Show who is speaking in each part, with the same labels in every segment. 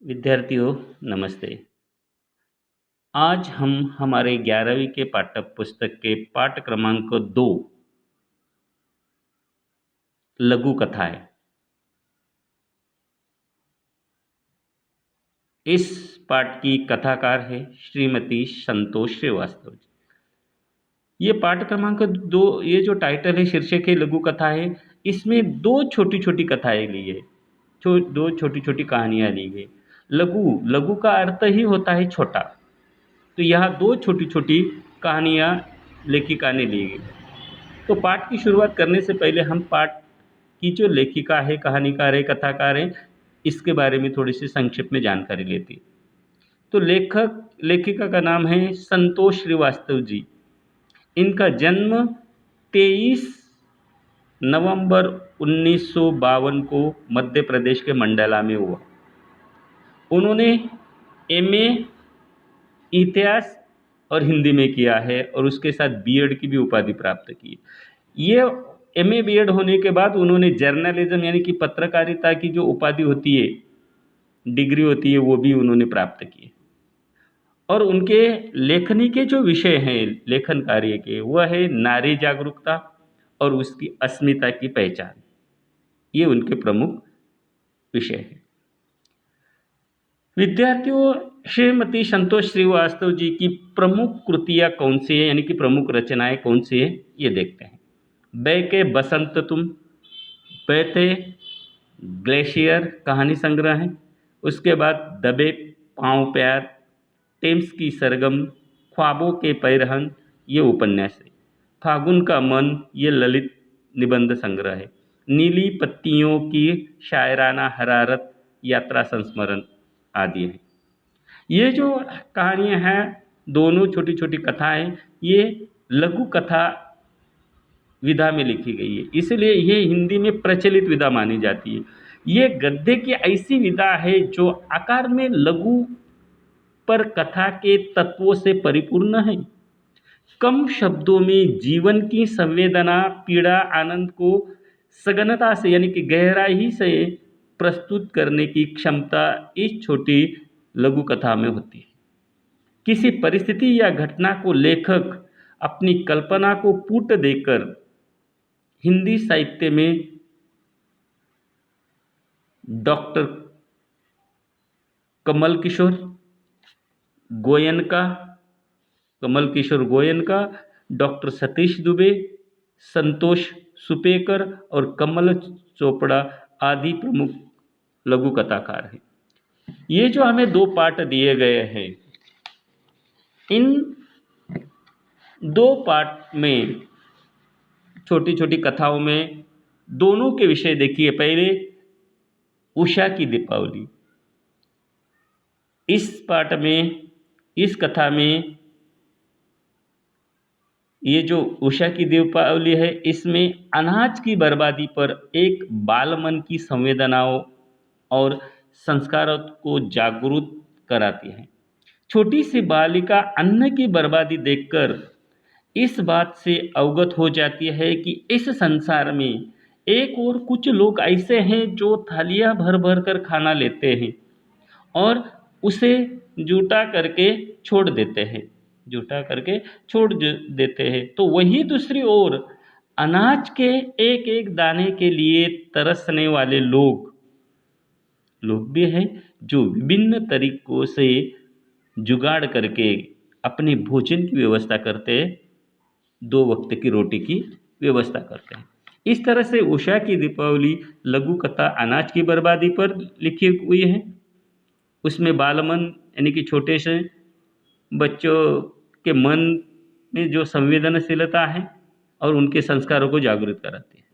Speaker 1: विद्यार्थियों नमस्ते। आज हम हमारे 11वीं के पाठ्य पुस्तक के पाठ क्रमांक 2 लघु कथाएँ। इस पाठ की कथाकार है श्रीमती संतोष श्रीवास्तव जी। ये पाठ क्रमांक 2, ये जो टाइटल है, शीर्षक है लघु कथा है। इसमें 2 छोटी-छोटी कथाएँ ली है। 2 छोटी-छोटी कहानियाँ ली है। लघु, लघु का अर्थ ही होता है छोटा। तो यहाँ 2 छोटी-छोटी कहानियाँ लेखिका ने ली है। तो पाठ की शुरुआत करने से पहले हम पाठ की जो लेखिका है, कहानीकार है, कथाकार हैं, इसके बारे में थोड़ी-सी संक्षिप्त में जानकारी लेते हैं। तो लेखिका का नाम है संतोष श्रीवास्तव जी। इनका जन्म 23 नवंबर 1952 को मध्य प्रदेश के मंडला में हुआ। उन्होंने एमए इतिहास और हिंदी में किया है और उसके साथ बीएड की भी उपाधि प्राप्त की। ये एमए बीएड होने के बाद उन्होंने जर्नलिज्म यानी कि पत्रकारिता की जो उपाधि होती है, डिग्री होती है, वो भी उन्होंने प्राप्त की। और उनके लेखनी के जो विषय हैं लेखन कार्य के, वह है नारी जागरूकता और उसकी अस्मिता की पहचान। ये उनके प्रमुख विषय हैं। विद्यार्थियों, श्रीमती संतोष श्रीवास्तव जी की प्रमुख कृतियाँ कौन सी है, यानी कि प्रमुख रचनाएं कौन सी है, ये देखते हैं। बैके बसंत तुम, बैते ग्लेशियर कहानी संग्रह है। उसके बाद दबे पाँव प्यार, टेम्स की सरगम, ख्वाबों के पैरहन, ये उपन्यास है। फागुन का मन, ये ललित निबंध संग्रह है। नीली पत्तियों की शायराना हरारत, यात्रा संस्मरण आदि है। ये जो कहानियाँ हैं, दोनों छोटी छोटी कथाएँ, ये लघु कथा विधा में लिखी गई है, इसलिए ये हिंदी में प्रचलित विधा मानी जाती है। ये गद्य की ऐसी विधा है जो आकार में लघु पर कथा के तत्वों से परिपूर्ण है। कम शब्दों में जीवन की संवेदना, पीड़ा, आनंद को सघनता से यानी कि गहराई से प्रस्तुत करने की क्षमता इस छोटी लघु कथा में होती है। किसी परिस्थिति या घटना को लेखक अपनी कल्पना को पुट देकर हिंदी साहित्य में डॉक्टर गोयनका कमल किशोर गोयनका, डॉक्टर सतीश दुबे, संतोष सुपेकर और कमल चोपड़ा आदि प्रमुख लघु कथाकार हैं। ये जो हमें 2 पाठ दिए गए हैं, इन 2 पाठ में छोटी छोटी कथाओं में दोनों के विषय देखिए। पहले उषा की दीपावली। इस पाठ में, इस कथा में, ये जो उषा की दीपावली है, इसमें अनाज की बर्बादी पर एक बाल मन की संवेदनाओं और संस्कारों को जागरूक कराती है। छोटी सी बालिका अन्न की बर्बादी देखकर इस बात से अवगत हो जाती है कि इस संसार में एक और कुछ लोग ऐसे हैं जो थालियां भर भर कर खाना लेते हैं और उसे जूठा करके छोड़ देते हैं, देते हैं। तो वही दूसरी ओर अनाज के एक एक दाने के लिए तरसने वाले लोग भी हैं जो विभिन्न तरीकों से जुगाड़ करके अपने भोजन की व्यवस्था करते हैं, 2 वक्त की रोटी की व्यवस्था करते हैं। इस तरह से उषा की दीपावली लघु कथा अनाज की बर्बादी पर लिखी हुई है। उसमें बालमन यानी कि छोटे से बच्चों के मन में जो संवेदनशीलता है और उनके संस्कारों को जागृत कराती है।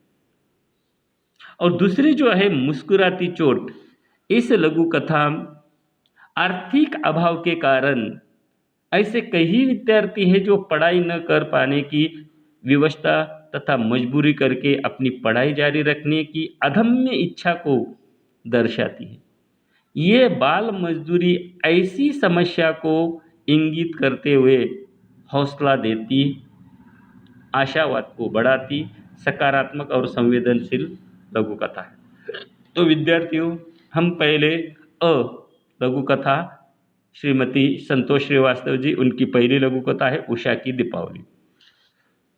Speaker 1: और दूसरी जो है मुस्कुराती चोट। इस लघु कथा आर्थिक अभाव के कारण ऐसे कई विद्यार्थी हैं जो पढ़ाई न कर पाने की विवशता तथा मजबूरी करके अपनी पढ़ाई जारी रखने की अदम्य इच्छा को दर्शाती है। ये बाल मजदूरी ऐसी समस्या को इंगित करते हुए हौसला देती, आशावाद को बढ़ाती, सकारात्मक और संवेदनशील लघु कथा है। तो विद्यार्थियों, हम पहले अ लघु कथा श्रीमती संतोष श्रीवास्तव जी, उनकी पहली लघु कथा है उषा की दीपावली।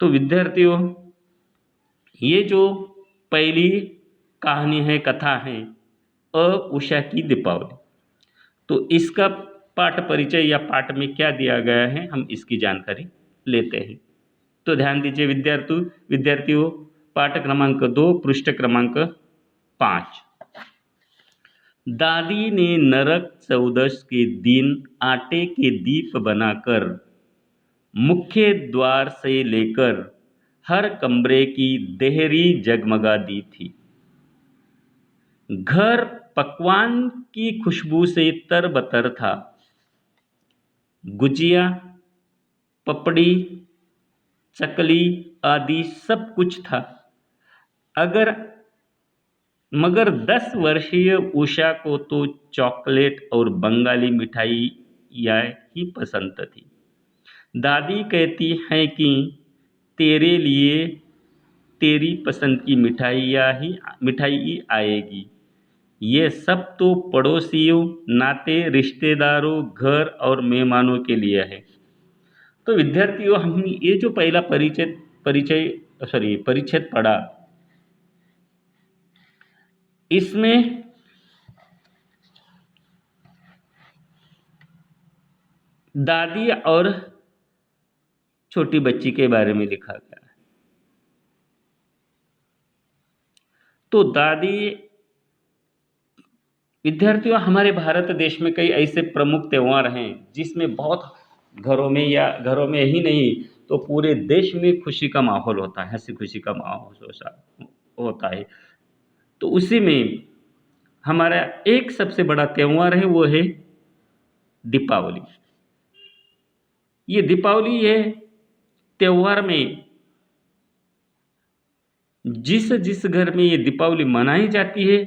Speaker 1: तो विद्यार्थियों, ये जो पहली कहानी है, कथा है उषा की दीपावली, तो इसका पाठ परिचय या पाठ में क्या दिया गया है, हम इसकी जानकारी लेते हैं। तो ध्यान दीजिए विद्यार्थियों, पाठ क्रमांक 2, पृष्ठ क्रमांक 5। दादी ने नरक चौदस के दिन आटे के दीप बनाकर मुख्य द्वार से लेकर हर कमरे की देहरी जगमगा दी थी। घर पकवान की खुशबू से तरबतर था। गुजिया, पपड़ी, चकली आदि सब कुछ था। मगर 10 वर्षीय उषा को तो चॉकलेट और बंगाली मिठाइयाँ ही पसंद थी। दादी कहती हैं कि तेरे लिए तेरी पसंद की मिठाई ही आएगी। ये सब तो पड़ोसियों, नाते रिश्तेदारों, घर और मेहमानों के लिए है। तो विद्यार्थियों, हम ये जो पहला परिच्छेद पढ़ा, इसमें दादी और छोटी बच्ची के बारे में लिखा गया है। तो दादी, विद्यार्थियों, हमारे भारत देश में कई ऐसे प्रमुख त्यौहार हैं जिसमें बहुत घरों में ही नहीं तो पूरे देश में खुशी का माहौल होता है, हंसी खुशी का माहौल होता है। तो उसी में हमारा एक सबसे बड़ा त्यौहार है, वो है दीपावली। ये दीपावली है त्यौहार में जिस घर में ये दीपावली मनाई जाती है,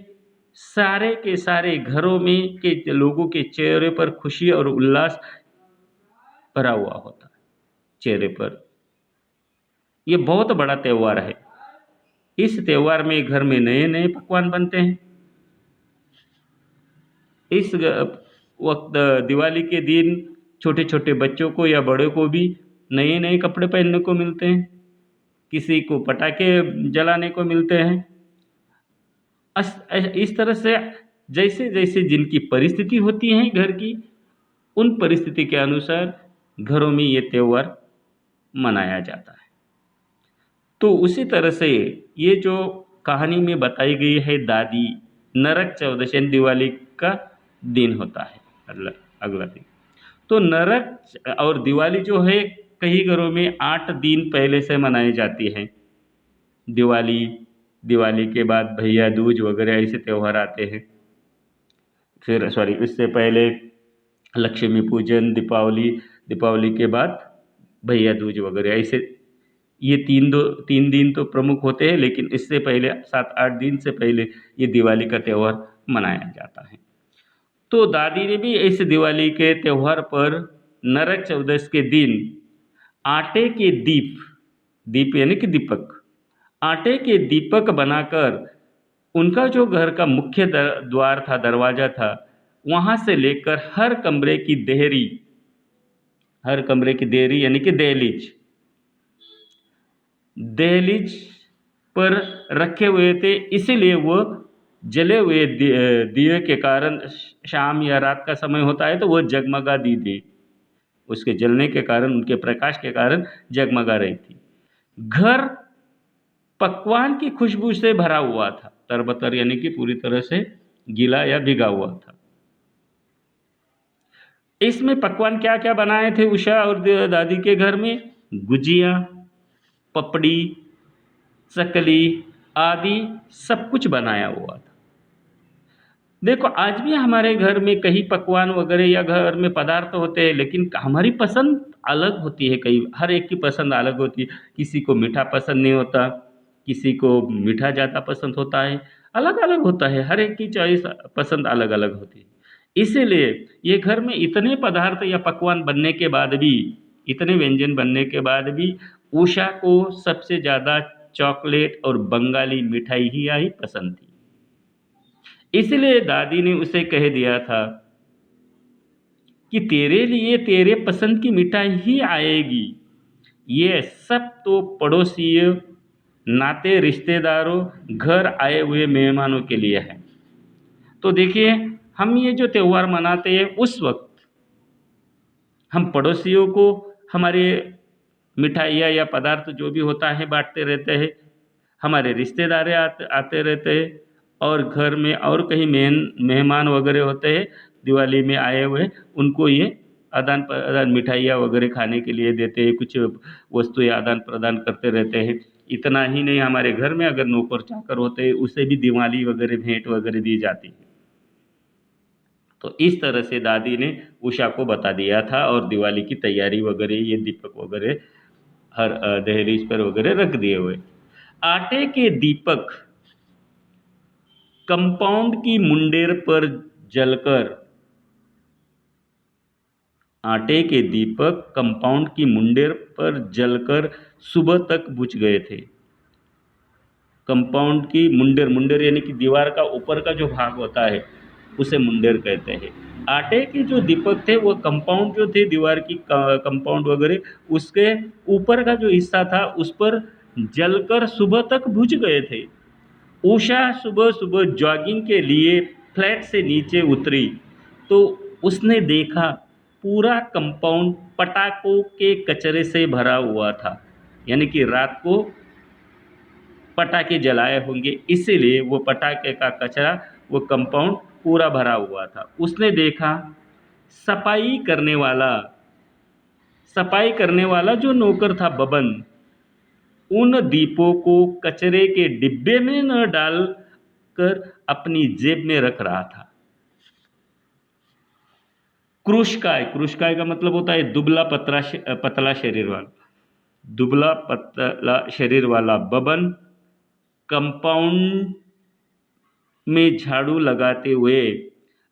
Speaker 1: सारे के सारे घरों में के लोगों के चेहरे पर खुशी और उल्लास भरा हुआ होता है चेहरे पर। ये बहुत बड़ा त्यौहार है। इस त्यौहार में घर में नए नए पकवान बनते हैं। इस वक्त दिवाली के दिन छोटे छोटे बच्चों को या बड़े को भी नए नए कपड़े पहनने को मिलते हैं, किसी को पटाखे जलाने को मिलते हैं। इस तरह से जैसे जैसे जिनकी परिस्थिति होती है घर की, उन परिस्थिति के अनुसार घरों में ये त्यौहार मनाया जाता है। तो उसी तरह से ये जो कहानी में बताई गई है, दादी, नरक चौदस दिवाली का दिन होता है, अगला दिन। तो नरक और दिवाली जो है कई घरों में 8 दिन पहले से मनाई जाती है। दिवाली के बाद भैया दूज वगैरह ऐसे त्यौहार आते हैं। फिर इससे पहले लक्ष्मी पूजन, दीपावली के बाद भैया दूज वगैरह, ऐसे ये 3 दिन तो प्रमुख होते हैं, लेकिन इससे पहले 7-8 दिन से पहले ये दिवाली का त्यौहार मनाया जाता है। तो दादी ने भी इस दिवाली के त्यौहार पर नरक चौदस के दिन आटे के दीप यानी कि दीपक, आटे के दीपक बनाकर उनका जो घर का मुख्य द्वार था, दरवाज़ा था, वहाँ से लेकर हर कमरे की देहरी यानी कि दहलीज पर रखे हुए थे। इसीलिए वो जले हुए दिए के कारण, शाम या रात का समय होता है तो वो जगमगा दी थी, उसके जलने के कारण, उनके प्रकाश के कारण जगमगा रही थी। घर पकवान की खुशबू से भरा हुआ था, तरबतर यानी कि पूरी तरह से गीला या भीगा हुआ था। इसमें पकवान क्या क्या बनाए थे उषा और दादी के घर में? गुजिया, पपड़ी, चकली आदि सब कुछ बनाया हुआ था। देखो, आज भी हमारे घर में कई पकवान वगैरह या घर में पदार्थ होते हैं, लेकिन हमारी पसंद अलग होती है। हर एक की पसंद अलग होती है। किसी को मीठा पसंद नहीं होता, किसी को मीठा ज़्यादा पसंद होता है, अलग अलग होता है। हर एक की चॉइस पसंद अलग अलग होती है। इसीलिए ये घर में इतने पदार्थ या पकवान बनने के बाद भी, इतने व्यंजन बनने के बाद भी उषा को सबसे ज़्यादा चॉकलेट और बंगाली मिठाई ही पसंद थी। इसलिए दादी ने उसे कह दिया था कि तेरे लिए तेरे पसंद की मिठाई ही आएगी। ये सब तो पड़ोसियों, नाते रिश्तेदारों, घर आए हुए मेहमानों के लिए है। तो देखिए, हम ये जो त्यौहार मनाते हैं उस वक्त हम पड़ोसियों को हमारे मिठाइयाँ या पदार्थ जो भी होता है बांटते रहते हैं। हमारे रिश्तेदार आते आते रहते हैं, और घर में और कहीं मेहमान वगैरह होते हैं दिवाली में आए हुए, उनको ये आदान प्रदान मिठाइयाँ वगैरह खाने के लिए देते हैं, कुछ वस्तुएं आदान प्रदान करते रहते हैं। इतना ही नहीं, हमारे घर में अगर नौकर चाकर होते हैं उसे भी दिवाली वगैरह भेंट वगैरह दी जाती है। तो इस तरह से दादी ने उषा को बता दिया था, और दिवाली की तैयारी वगैरह ये दीपक वगैरह हर दहलीज पर वगैरह रख दिए हुए। आटे के दीपक कंपाउंड की मुंडेर पर जलकर, आटे के दीपक कंपाउंड की मुंडेर पर जलकर सुबह तक बुझ गए थे। कंपाउंड की मुंडेर, मुंडेर यानी कि दीवार का ऊपर का जो भाग होता है उसे मुंडेर कहते हैं। आटे के जो दीपक थे वो कंपाउंड जो थे दीवार की कंपाउंड वगैरह, उसके ऊपर का जो हिस्सा था उस पर जलकर सुबह तक बुझ गए थे। उषा सुबह सुबह जॉगिंग के लिए फ्लैट से नीचे उतरी तो उसने देखा पूरा कंपाउंड पटाखों के कचरे से भरा हुआ था। यानी कि रात को पटाखे जलाए होंगे, इसीलिए वो पटाखे का कचरा, वो कंपाउंड पूरा भरा हुआ था। उसने देखा सफाई करने वाला सफाई करने वाला जो नौकर था बबन, उन दीपों को कचरे के डिब्बे में न डाल कर अपनी जेब में रख रहा था। क्रूशकाय, क्रूशकाय का मतलब होता है दुबला पतला शरीर वाला, दुबला पतला शरीर वाला बबन कंपाउंड में झाड़ू लगाते हुए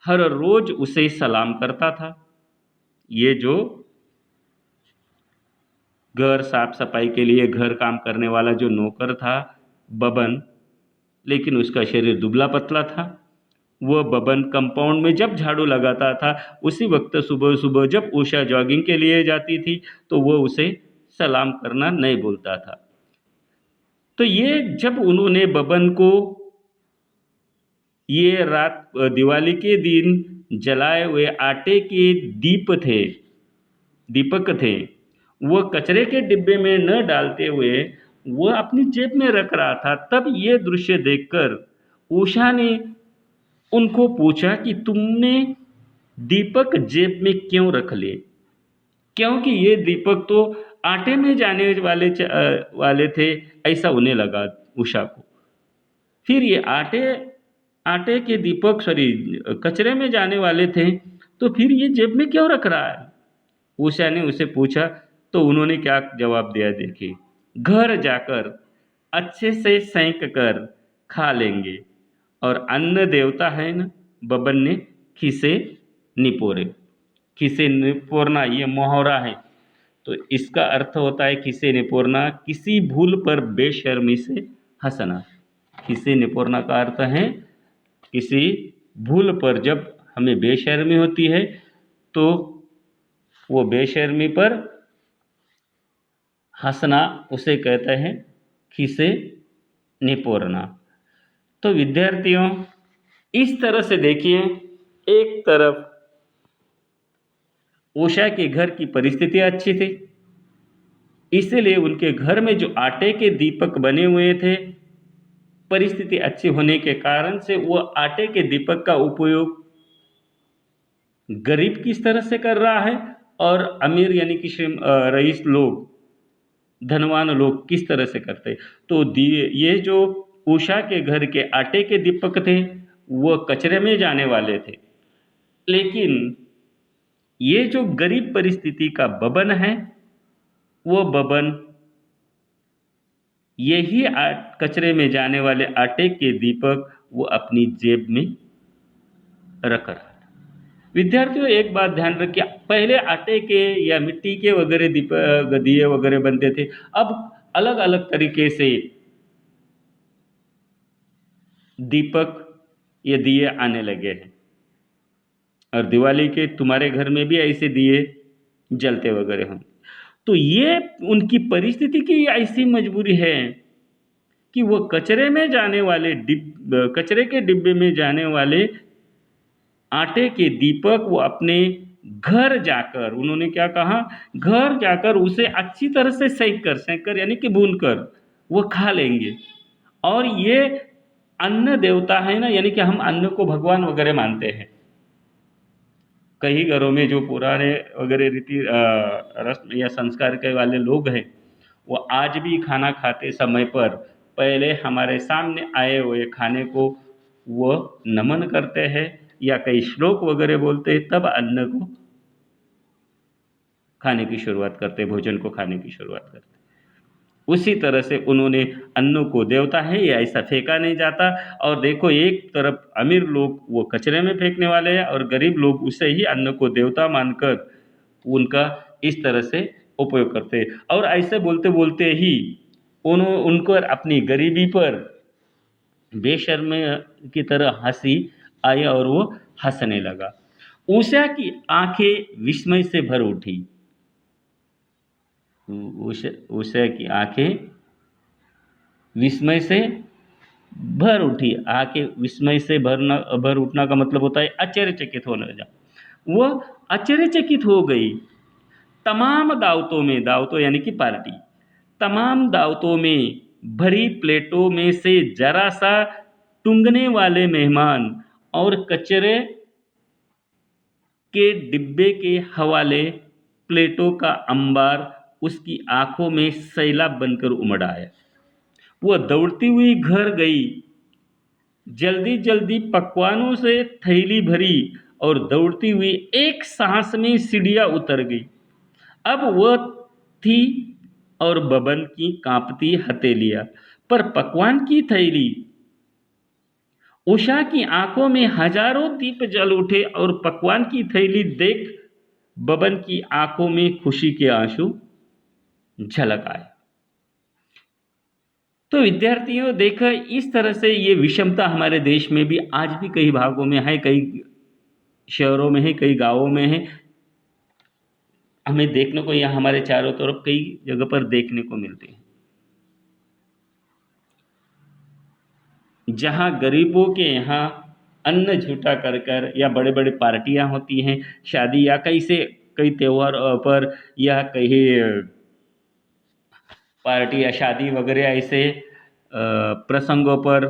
Speaker 1: हर रोज उसे सलाम करता था। ये जो घर साफ सफाई के लिए घर काम करने वाला जो नौकर था बबन, लेकिन उसका शरीर दुबला पतला था, वह बबन कंपाउंड में जब झाड़ू लगाता था उसी वक्त सुबह सुबह जब उषा जॉगिंग के लिए जाती थी तो वह उसे सलाम करना नहीं भूलता था। तो ये जब उन्होंने बबन को ये रात दिवाली के दिन जलाए हुए आटे के दीपक थे, वह कचरे के डिब्बे में न डालते हुए वह अपनी जेब में रख रहा था, तब ये दृश्य देखकर उषा ने उनको पूछा कि तुमने दीपक जेब में क्यों रख लिए? क्योंकि ये दीपक तो आटे में जाने वाले थे, ऐसा उन्हें लगा उषा को। फिर ये आटे आटे के दीपक सॉरी कचरे में जाने वाले थे, तो फिर ये जेब में क्यों रख रहा है? उषा ने उसे पूछा, तो उन्होंने क्या जवाब दिया देखिए, घर जाकर अच्छे से सेंक कर खा लेंगे, और अन्न देवता है ना, बबन ने खिसे निपोरे। खिसे निपोरना ये मुहावरा है, तो इसका अर्थ होता है खिसे निपोरना, किसी भूल पर बेशर्मी से हंसना। खिसे निपोरना का अर्थ है किसी भूल पर जब हमें बेशर्मी होती है तो वो बेशर्मी पर हंसना उसे कहते हैं खिसे निपोरना। तो विद्यार्थियों, इस तरह से देखिए, एक तरफ उषा के घर की परिस्थिति अच्छी थी, इसीलिए उनके घर में जो आटे के दीपक बने हुए थे, परिस्थिति अच्छी होने के कारण से वो आटे के दीपक का उपयोग गरीब किस तरह से कर रहा है और अमीर यानी कि रईस लोग, धनवान लोग किस तरह से करते। तो ये जो उषा के घर के आटे के दीपक थे वो कचरे में जाने वाले थे, लेकिन ये जो गरीब परिस्थिति का बबन है वो बबन यही कचरे में जाने वाले आटे के दीपक वो अपनी जेब में रख रहा था। विद्यार्थियों, एक बात ध्यान रखिए, पहले आटे के या मिट्टी के वगैरह दिए वगैरह बनते थे, अब अलग अलग तरीके से दीपक ये दिए आने लगे हैं। और दिवाली के तुम्हारे घर में भी ऐसे दिए जलते वगैरह हों। तो ये उनकी परिस्थिति की ऐसी मजबूरी है कि वो कचरे के डिब्बे में जाने वाले आटे के दीपक वो अपने घर जाकर, उन्होंने क्या कहा, घर जाकर उसे अच्छी तरह से सेंक कर यानी कि भून कर वो खा लेंगे। और ये अन्न देवता है ना, यानी कि हम अन्न को भगवान वगैरह मानते हैं। कई घरों में जो पुराने वगैरह रस्म या संस्कार के वाले लोग हैं, वो आज भी खाना खाते समय पर पहले हमारे सामने आए हुए खाने को वो नमन करते हैं या कई श्लोक वगैरह बोलते हैं, तब अन्न को खाने की शुरुआत करते हैं, भोजन को खाने की शुरुआत करते हैं। उसी तरह से उन्होंने अन्न को देवता है या ऐसा फेंका नहीं जाता। और देखो, एक तरफ अमीर लोग वो कचरे में फेंकने वाले हैं और गरीब लोग उसे ही अन्न को देवता मानकर उनका इस तरह से उपयोग करते हैं। और ऐसे बोलते बोलते ही उनको अपनी गरीबी पर बेशर्मी की तरह हंसी आई और वो हंसने लगा। उषा की आंखें विस्मय से भर उठी। उषा की आंखें विस्मय से भर उठी। आंखें विस्मय से भर उठना का मतलब होता है आश्चर्यचकित होने लगा। वह आश्चर्यचकित हो गई। तमाम दावतों में, दावतों यानी कि पार्टी, तमाम दावतों में भरी प्लेटों में से जरा सा टूंगने वाले मेहमान और कचरे के डिब्बे के हवाले प्लेटों का अंबार उसकी आंखों में सैलाब बनकर उमड़ आया। वह दौड़ती हुई घर गई, जल्दी जल्दी पकवानों से थैली भरी और दौड़ती हुई एक सांस में सीढ़ियाँ उतर गई। अब वह थी और बबन की कांपती हथेलियाँ, पर पकवान की थैली। उषा की आंखों में हजारों दीप जल उठे और पकवान की थैली देख बबन की आंखों में खुशी के आंसू झलक आए। तो विद्यार्थियों, देखा इस तरह से ये विषमता हमारे देश में भी आज भी कई भागों में है, कई शहरों में है, कई गांवों में है। हमें देखने को यहाँ हमारे चारों तरफ कई जगह पर देखने को मिलते हैं, जहाँ गरीबों के यहाँ अन्न झूठा कर कर या बड़े बड़े पार्टियाँ होती हैं, शादी या कई त्यौहार पर या कहीं पार्टी या शादी वगैरह ऐसे प्रसंगों पर,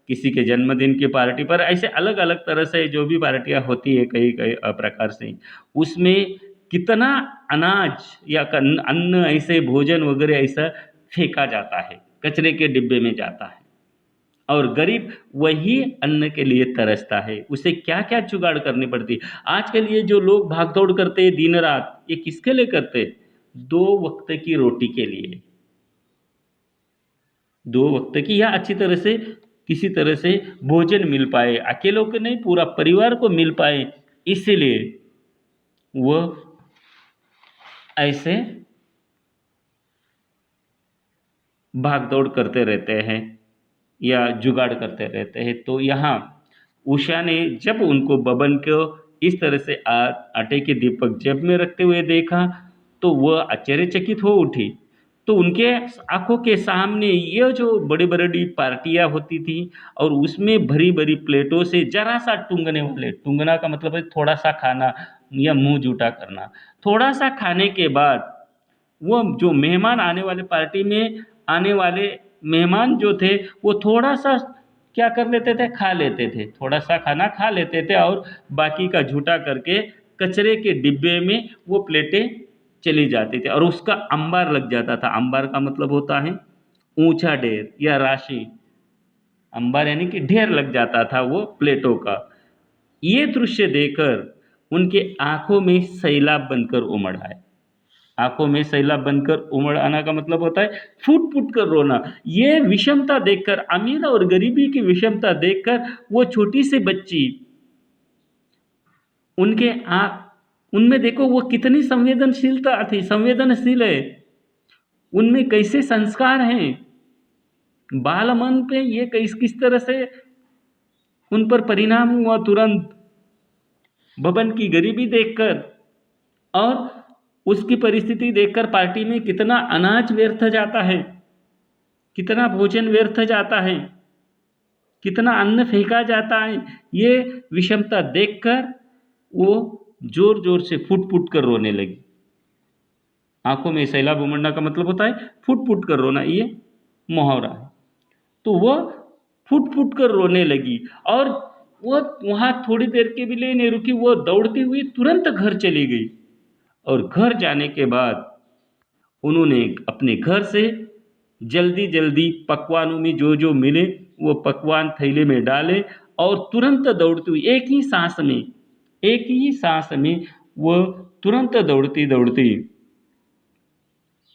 Speaker 1: किसी के जन्मदिन की पार्टी पर, ऐसे अलग अलग तरह से जो भी पार्टियाँ होती है कई कई प्रकार से, उसमें कितना अनाज या अन्न ऐसे भोजन वगैरह ऐसा फेंका जाता है, कचरे के डिब्बे में जाता है। और गरीब वही अन्न के लिए तरसता है, उसे क्या क्या जुगाड़ करनी पड़ती है। आज के लिए जो लोग भागदौड़ करते हैं दिन रात, ये किसके लिए करते हैं? 2 वक्त की रोटी के लिए, 2 वक्त की, या अच्छी तरह से किसी तरह से भोजन मिल पाए, अकेलों को नहीं पूरा परिवार को मिल पाए, इसीलिए वह ऐसे भागदौड़ करते रहते हैं या जुगाड़ करते रहते हैं। तो यहाँ उषा ने जब उनको बबन को इस तरह से आटे के दीपक जेब में रखते हुए देखा, तो वह आश्चर्यचकित हो उठी। तो उनके आंखों के सामने ये जो बड़ी बड़ी पार्टियां होती थी और उसमें भरी भरी प्लेटों से जरा सा टूंगने वाले, टूंगना का मतलब है थोड़ा सा खाना या मुंह जूठा करना, थोड़ा सा खाने के बाद वो जो मेहमान आने वाले, पार्टी में आने वाले मेहमान जो थे, वो थोड़ा सा क्या कर लेते थे, खा लेते थे, थोड़ा सा खाना खा लेते थे और बाकी का झूठा करके कचरे के डिब्बे में वो प्लेटें चली जाती थी और उसका अंबार लग जाता था। अंबार का मतलब होता है ऊंचा ढेर या राशि। अंबार यानी कि ढेर लग जाता था वो प्लेटों का। ये दृश्य देखकर उनके आंखों में सैलाब बनकर उमड़ आए। आंखों में सैलाब बनकर उमड़ आना का मतलब होता है फूट फूट कर रोना। ये विषमता देखकर, अमीर और गरीबी की विषमता देखकर, वो छोटी सी बच्ची, उनके उनमें देखो वो कितनी संवेदनशीलता थी, संवेदनशील है, उनमें कैसे संस्कार हैं, बाल मन पे ये किस किस तरह से उन पर परिणाम हुआ तुरंत। बबन की गरीबी देखकर और उसकी परिस्थिति देखकर पार्टी में कितना अनाज व्यर्थ जाता है, कितना भोजन व्यर्थ जाता है, कितना अन्न फेंका जाता है। ये विषमता देखकर वो जोर जोर से फुट फुट कर रोने लगी। आंखों में सैलाब उमड़ना का मतलब होता है फुट फुट कर रोना, ये मुहावरा है। तो वह फुट फुट कर रोने लगी और वह वहाँ थोड़ी देर के भी लिए नहीं रुकी, वो दौड़ती हुई तुरंत घर चली गई। और घर जाने के बाद उन्होंने अपने घर से जल्दी जल्दी पकवानों में जो जो मिले वो पकवान थैले में डाले और तुरंत दौड़ती हुई एक ही सांस में वो तुरंत दौड़ती दौड़ती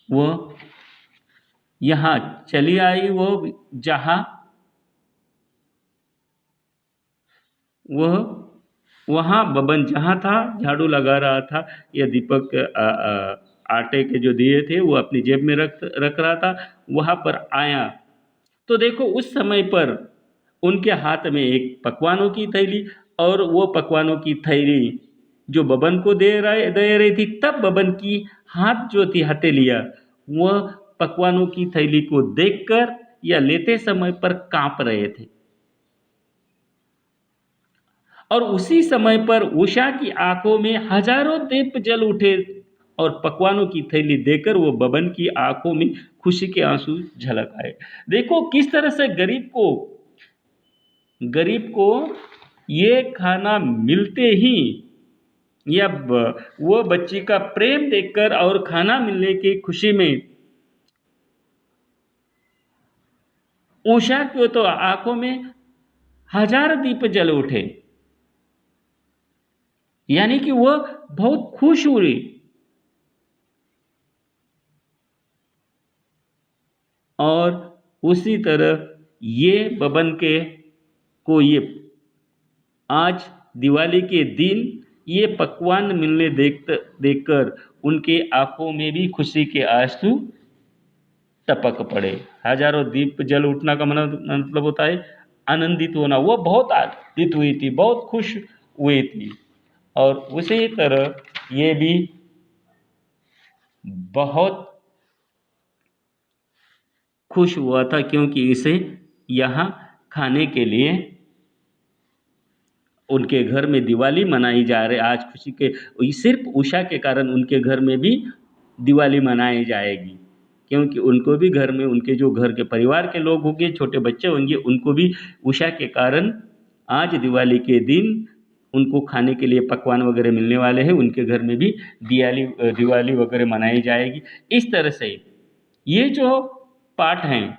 Speaker 1: वो यहाँ चली आई, वो जहाँ वह वहाँ बबन जहाँ था झाड़ू लगा रहा था या दीपक आटे के जो दिए थे वो अपनी जेब में रख रहा था, वहाँ पर आया तो देखो उस समय पर उनके हाथ में एक पकवानों की थैली और वो पकवानों की थैली जो बबन को दे रही थी, तब बबन की हाथ जो थी हथेलियाँ वह पकवानों की थैली को देखकर या लेते समय पर कांप रहे थे। और उसी समय पर उषा की आंखों में हजारों दीप जल उठे और पकवानों की थैली देकर वो बबन की आंखों में खुशी के आंसू झलक आए। देखो किस तरह से गरीब को ये खाना मिलते ही या वो बच्ची का प्रेम देखकर और खाना मिलने की खुशी में उषा को तो आंखों में हजार दीप जल उठे, यानी कि वह बहुत खुश हुई। और उसी तरह ये बबन के को ये आज दिवाली के दिन ये पकवान मिलने देखकर उनके आंखों में भी खुशी के आंसू टपक पड़े। हजारों दीप जल उठना का मतलब होता है आनंदित होना। वो बहुत आनंदित हुई थी, बहुत खुश हुई थी। और उसी तरह ये भी बहुत खुश हुआ था क्योंकि इसे यहाँ खाने के लिए उनके घर में दिवाली मनाई जा रही आज खुशी के सिर्फ उषा के कारण उनके घर में भी दिवाली मनाई जाएगी, क्योंकि उनको भी घर में उनके जो घर के परिवार के लोग होंगे, छोटे बच्चे होंगे, उनको भी उषा के कारण आज दिवाली के दिन उनको खाने के लिए पकवान वगैरह मिलने वाले हैं, उनके घर में भी दिवाली वगैरह मनाई जाएगी। इस तरह से ये जो पाठ हैं